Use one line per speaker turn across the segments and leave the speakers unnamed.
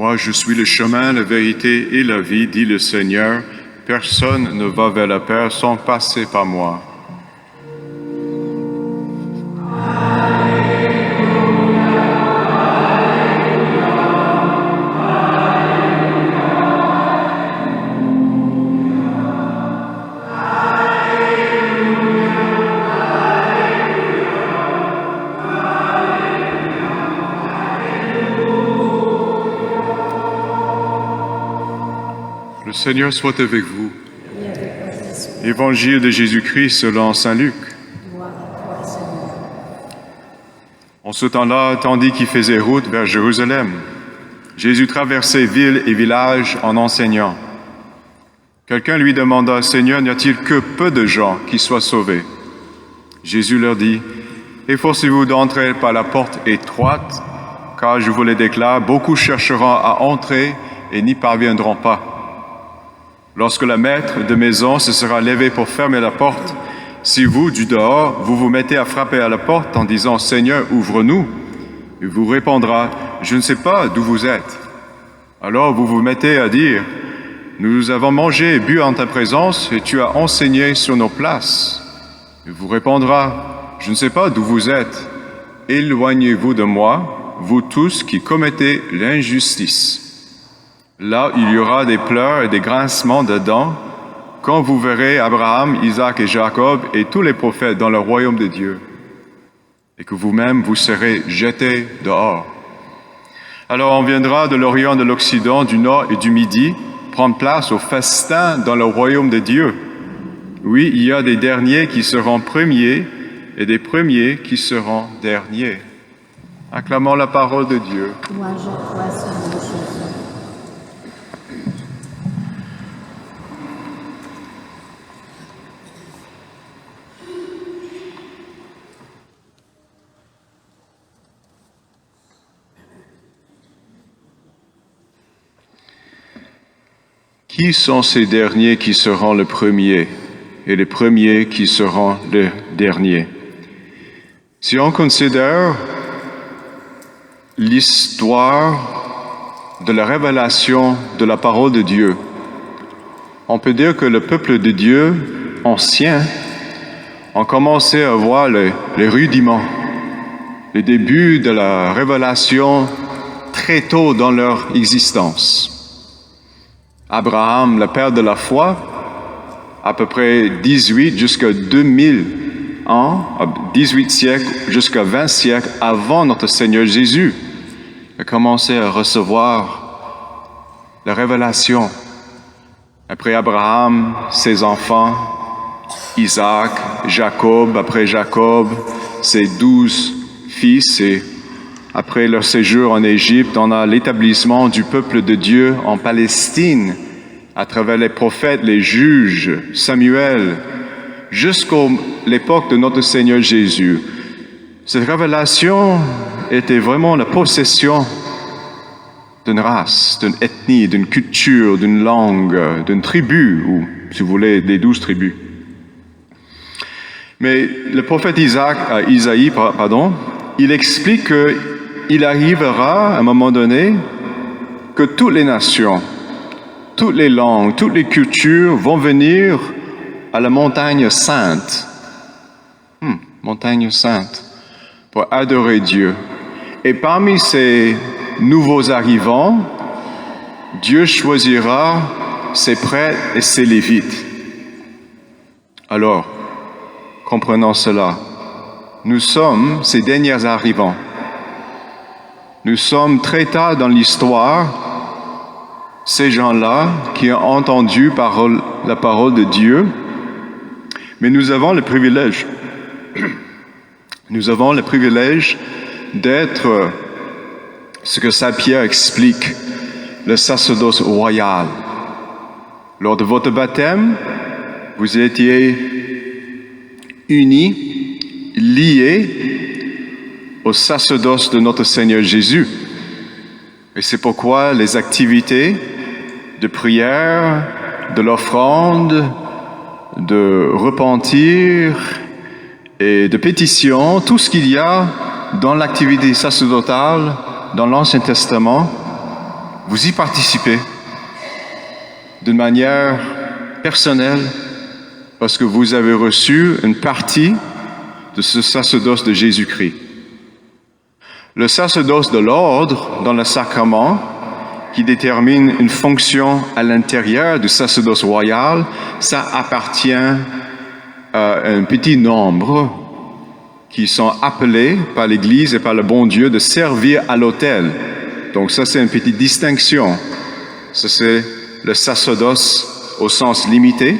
Moi, je suis le chemin, la vérité et la vie, dit le Seigneur. Personne ne va vers le Père sans passer par moi. Le Seigneur soit avec vous. Évangile de Jésus-Christ selon saint Luc. En ce temps-là, tandis qu'il faisait route vers Jérusalem, Jésus traversait villes et villages en enseignant. Quelqu'un lui demanda, « Seigneur, n'y a-t-il que peu de gens qui soient sauvés ?» Jésus leur dit, « Efforcez-vous d'entrer par la porte étroite, car je vous le déclare, beaucoup chercheront à entrer et n'y parviendront pas. Lorsque le maître de maison se sera levé pour fermer la porte, si vous, du dehors, vous vous mettez à frapper à la porte en disant « Seigneur, ouvre-nous », il vous répondra « Je ne sais pas d'où vous êtes ». Alors vous vous mettez à dire « Nous avons mangé et bu en ta présence et tu as enseigné sur nos places ». Il vous répondra « Je ne sais pas d'où vous êtes. Éloignez-vous de moi, vous tous qui commettez l'injustice. » Là, il y aura des pleurs et des grincements de dents quand vous verrez Abraham, Isaac et Jacob et tous les prophètes dans le royaume de Dieu, et que vous-même vous serez jetés dehors. Alors on viendra de l'Orient, de l'Occident, du Nord et du Midi prendre place au festin dans le royaume de Dieu. Oui, il y a des derniers qui seront premiers et des premiers qui seront derniers. Acclamons la parole de Dieu.
Louange à toi, Seigneur Jésus.
Qui sont ces derniers qui seront les premiers et les premiers qui seront les derniers? Si on considère l'histoire de la révélation de la parole de Dieu, on peut dire que le peuple de Dieu ancien a commencé à voir les rudiments, les débuts de la révélation très tôt dans leur existence. Abraham, le père de la foi, à peu près 18 jusqu'à 2000 ans, 18 siècles jusqu'à 20 siècles avant notre Seigneur Jésus, a commencé à recevoir la révélation. Après Abraham, ses enfants, Isaac, Jacob, après Jacob, ses 12 fils, et après leur séjour en Égypte, on a l'établissement du peuple de Dieu en Palestine à travers les prophètes, les juges, Samuel, jusqu'à l'époque de notre Seigneur Jésus. Cette révélation était vraiment la possession d'une race, d'une ethnie, d'une culture, d'une langue, d'une tribu, ou si vous voulez, des 12 tribus. Mais le prophète Isaïe, il explique qu'il arrivera à un moment donné que toutes les nations, toutes les langues, toutes les cultures vont venir à la montagne sainte. Montagne sainte, pour adorer Dieu. Et parmi ces nouveaux arrivants, Dieu choisira ses prêtres et ses lévites. Alors, comprenons cela. Nous sommes ces derniers arrivants. Nous sommes très tard dans l'histoire ces gens-là qui ont entendu la parole de Dieu, mais nous avons le privilège. Nous avons le privilège d'être ce que saint Pierre explique, le sacerdoce royal. Lors de votre baptême, vous étiez unis, liés au sacerdoce de notre Seigneur Jésus. Et c'est pourquoi les activités de prière, de l'offrande, de repentir et de pétition, tout ce qu'il y a dans l'activité sacerdotale, dans l'Ancien Testament, vous y participez d'une manière personnelle parce que vous avez reçu une partie de ce sacerdoce de Jésus-Christ. Le sacerdoce de l'ordre dans le sacrement, qui détermine une fonction à l'intérieur du sacerdoce royal, ça appartient à un petit nombre qui sont appelés par l'Église et par le bon Dieu de servir à l'autel. Donc ça, c'est une petite distinction. Ça, c'est le sacerdoce au sens limité,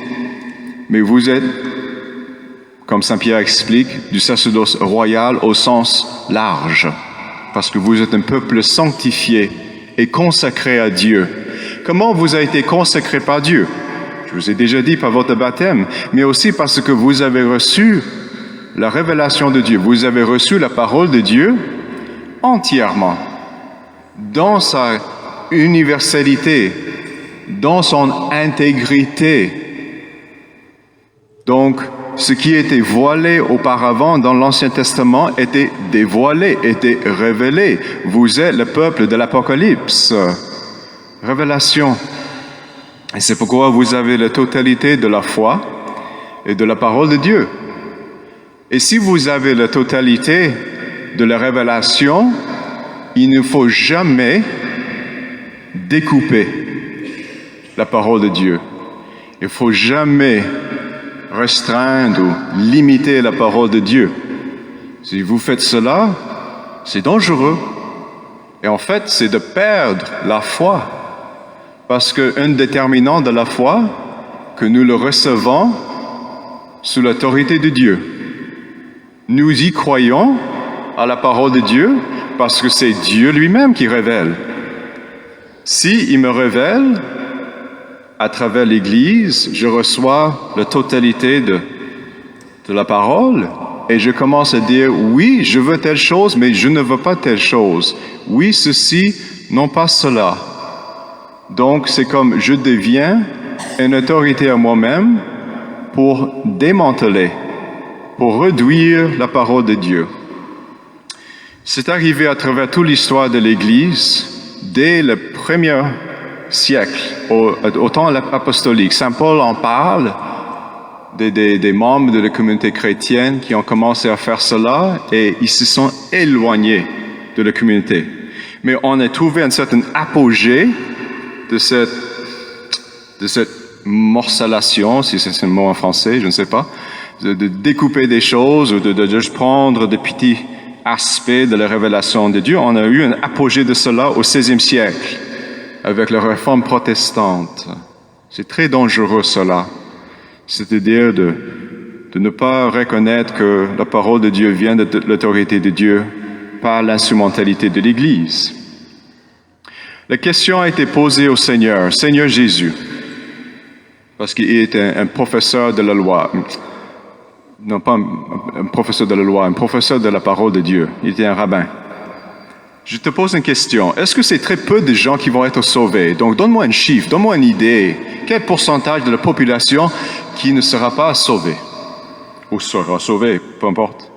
mais vous êtes, comme Saint Pierre explique, du sacerdoce royal au sens large, parce que vous êtes un peuple sanctifié et consacré à Dieu. Comment vous avez été consacré par Dieu? Je vous ai déjà dit par votre baptême, mais aussi parce que vous avez reçu la révélation de Dieu. Vous avez reçu la parole de Dieu entièrement, dans sa universalité, dans son intégrité. Donc, ce qui était voilé auparavant dans l'Ancien Testament était dévoilé, était révélé. Vous êtes le peuple de l'Apocalypse. Révélation. Et c'est pourquoi vous avez la totalité de la foi et de la parole de Dieu. Et si vous avez la totalité de la révélation, il ne faut jamais découper la parole de Dieu. Il ne faut jamais restreindre ou limiter la parole de Dieu. Si vous faites cela, c'est dangereux. Et en fait, c'est de perdre la foi. Parce qu'un déterminant de la foi, que nous le recevons sous l'autorité de Dieu. Nous y croyons à la parole de Dieu parce que c'est Dieu lui-même qui révèle. S'il me révèle, à travers l'Église, je reçois la totalité de la parole et je commence à dire, oui, je veux telle chose, mais je ne veux pas telle chose. Oui, ceci, non pas cela. Donc, c'est comme je deviens une autorité à moi-même pour démanteler, pour réduire la parole de Dieu. C'est arrivé à travers toute l'histoire de l'Église, dès le premier siècle, au temps apostolique. Saint Paul en parle des membres de la communauté chrétienne qui ont commencé à faire cela et ils se sont éloignés de la communauté. Mais on a trouvé un certain apogée de cette morcellation, si c'est un mot en français, je ne sais pas, de découper des choses ou de juste prendre des petits aspects de la révélation de Dieu. On a eu un apogée de cela au XVIe siècle, avec la réforme protestante. C'est très dangereux cela, c'est-à-dire de ne pas reconnaître que la parole de Dieu vient de l'autorité de Dieu par l'instrumentalité de l'Église. La question a été posée au Seigneur Jésus, parce qu'il était un professeur de la loi, non pas un professeur de la loi, un professeur de la parole de Dieu, il était un rabbin. Je te pose une question. Est-ce que c'est très peu de gens qui vont être sauvés? Donc, donne-moi un chiffre, donne-moi une idée. Quel pourcentage de la population qui ne sera pas sauvée? Ou sera sauvée, peu importe.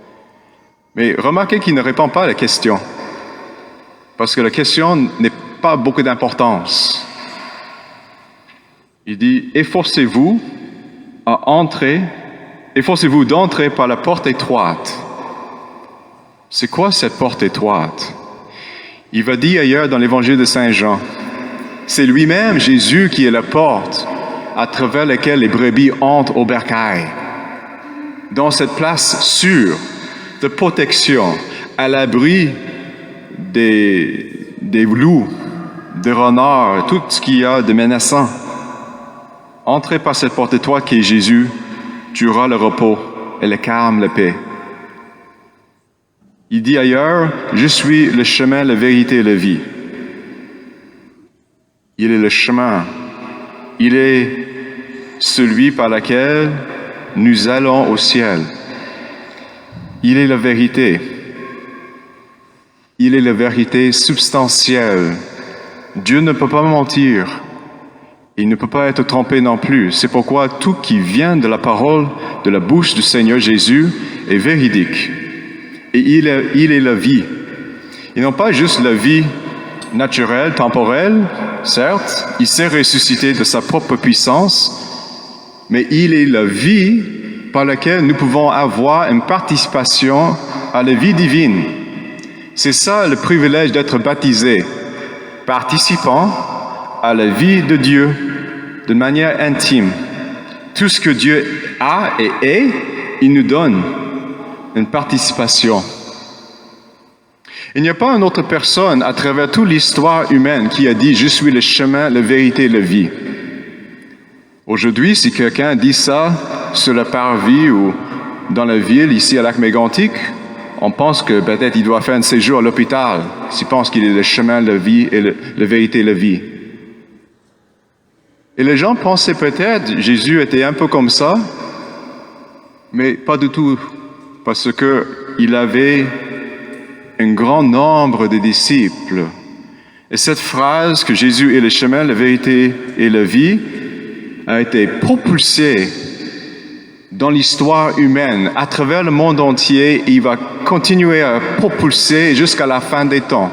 Mais remarquez qu'il ne répond pas à la question. Parce que la question n'est pas beaucoup d'importance. Il dit, efforcez-vous d'entrer par la porte étroite. C'est quoi cette porte étroite? Il va dire ailleurs dans l'évangile de Saint Jean, c'est lui-même, Jésus, qui est la porte à travers laquelle les brebis entrent au bercail. Dans cette place sûre de protection, à l'abri des loups, des renards, tout ce qu'il y a de menaçant. Entrez par cette porte étroite qui est Jésus, tu auras le repos et le calme, la paix. Il dit ailleurs, je suis le chemin, la vérité et la vie. Il est le chemin. Il est celui par lequel nous allons au ciel. Il est la vérité. Il est la vérité substantielle. Dieu ne peut pas mentir. Il ne peut pas être trompé non plus. C'est pourquoi tout qui vient de la parole, de la bouche du Seigneur Jésus est véridique. Et il est la vie. Et non pas juste la vie naturel, temporel, certes, il s'est ressuscité de sa propre puissance, mais il est la vie par laquelle nous pouvons avoir une participation à la vie divine. C'est ça le privilège d'être baptisé, participant à la vie de Dieu de manière intime. Tout ce que Dieu a et est, il nous donne une participation. Il n'y a pas une autre personne à travers toute l'histoire humaine qui a dit « Je suis le chemin, la vérité et la vie ». Aujourd'hui, si quelqu'un dit ça sur le parvis ou dans la ville, ici à Lac-Mégantic, on pense que peut-être il doit faire un séjour à l'hôpital s'il pense qu'il est le chemin, la vie et la vérité et la vie. Et les gens pensaient peut-être Jésus était un peu comme ça, mais pas du tout, parce qu'il avait un grand nombre de disciples. Et cette phrase que Jésus est le chemin, la vérité et la vie a été propulsée dans l'histoire humaine, à travers le monde entier, et il va continuer à propulser jusqu'à la fin des temps.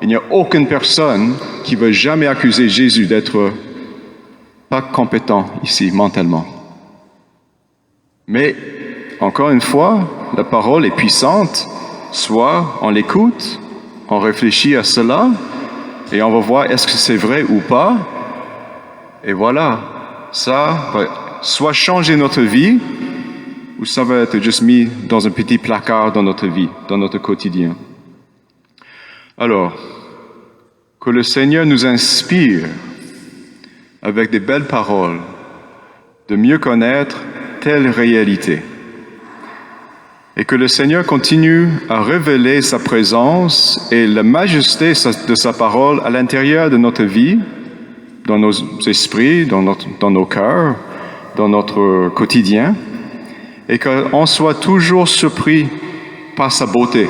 Il n'y a aucune personne qui va jamais accuser Jésus d'être pas compétent ici, mentalement. Mais, encore une fois, la parole est puissante, soit on l'écoute, on réfléchit à cela, et on va voir est-ce que c'est vrai ou pas, et voilà, ça va soit changer notre vie, ou ça va être juste mis dans un petit placard dans notre vie, dans notre quotidien. Alors, que le Seigneur nous inspire avec des belles paroles, de mieux connaître telle réalité. Et que le Seigneur continue à révéler sa présence et la majesté de sa parole à l'intérieur de notre vie, dans nos esprits, dans nos cœurs, dans notre quotidien, et qu'on soit toujours surpris par sa beauté.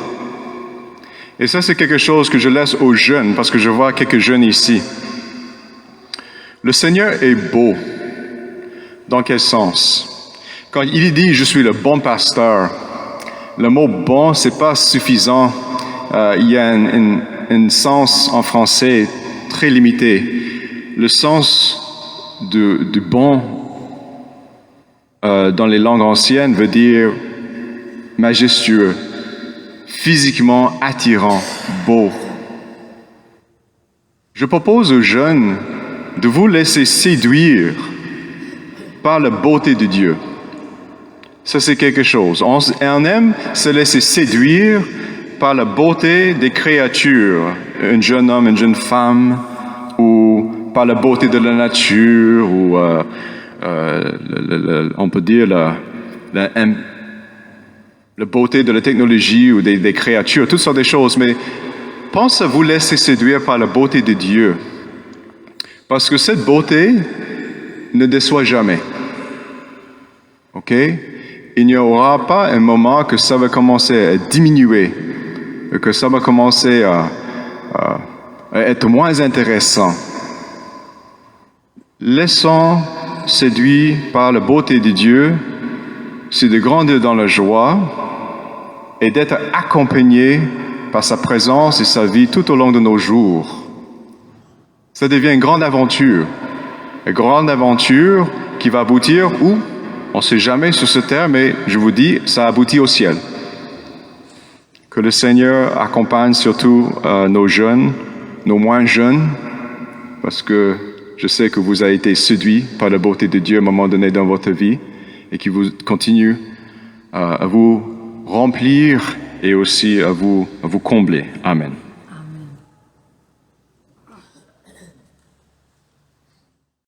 Et ça, c'est quelque chose que je laisse aux jeunes, parce que je vois quelques jeunes ici. Le Seigneur est beau. Dans quel sens? Quand il dit « Je suis le bon pasteur », le mot « bon », c'est pas suffisant. Il y a un sens en français très limité. Le sens du bon dans les langues anciennes veut dire majestueux, physiquement attirant, beau. Je propose aux jeunes de vous laisser séduire par la beauté de Dieu. Ça, c'est quelque chose. On aime se laisser séduire par la beauté des créatures, un jeune homme, une jeune femme, ou par la beauté de la nature, ou on peut dire la beauté de la technologie ou des créatures, toutes sortes de choses, mais pense à vous laisser séduire par la beauté de Dieu. Parce que cette beauté ne déçoit jamais. OK? Il n'y aura pas un moment que ça va commencer à diminuer, que ça va commencer à être moins intéressant. Laissons séduire par la beauté de Dieu, c'est de grandir dans la joie et d'être accompagné par sa présence et sa vie tout au long de nos jours. Ça devient une grande aventure qui va aboutir où? On ne sait jamais sur ce terre, mais je vous dis, ça aboutit au ciel. Que le Seigneur accompagne surtout nos jeunes, nos moins jeunes, parce que je sais que vous avez été séduits par la beauté de Dieu à un moment donné dans votre vie et qu'il vous continue à vous remplir et aussi à vous combler. Amen.